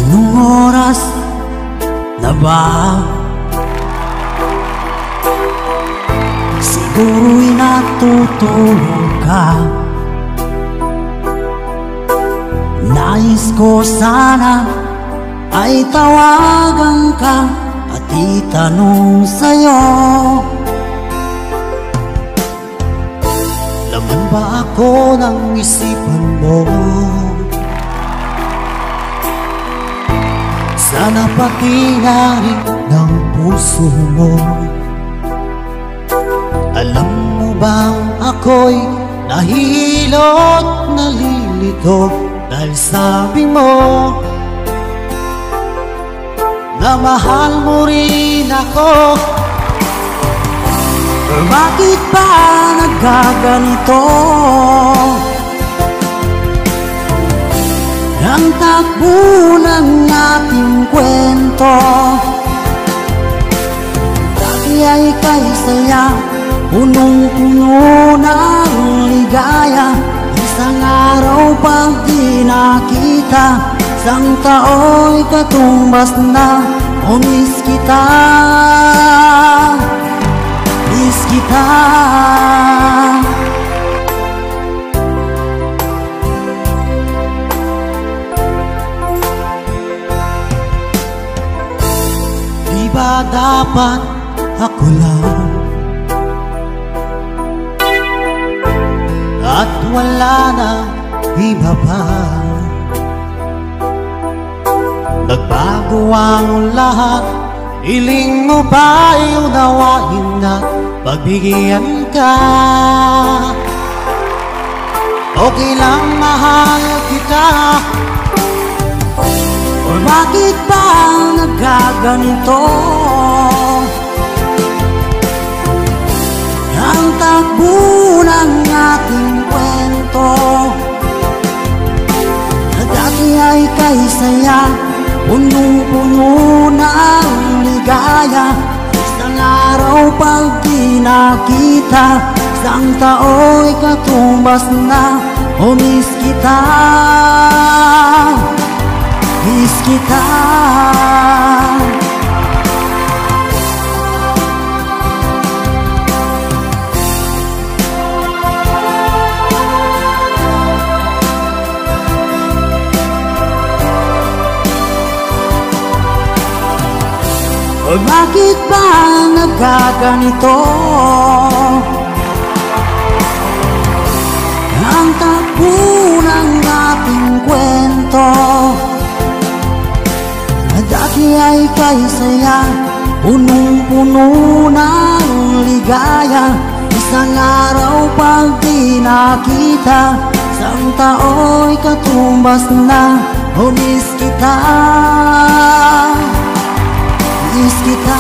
Anong oras na ba? Siguro'y natutulog ka. Nais ko sana ay tawagan ka at itanong sa'yo, laman ba ako ng isipan mo? Sana pati na rin ng puso mo. Alam mo bang ako'y nahihilot, nalilito dahil sabi mo na mahal mo rin ako. Bakit ba nagkaganito? Ang takbo ng ating kwento, dati ay kay saya, punong-puno ng ligaya. Isang araw pang di nakita, isang tao'y katumbas na. O miss kita, miss kita. Di ba dapat ako lang at wala na iba pa? Nagbago ang lahat, hiling mo ba'y unawain na pagbigyan ka? Okay lang mahal kita. O bakit ba nagkaganito? Ang takbo ng ating kwento, na dati ay kay saya, punong-puno ng ligaya. Isang araw pag di nakita, isang tao'y katumbas na. O miss kita, miss kita. O bakit ba nagkaganito? Ang takbo ng ating kwento, na dati ay kay saya, punong-puno ng ligaya. Isang araw pag di nakita, isang tao'y katumbas na. O miss kita, miss kita.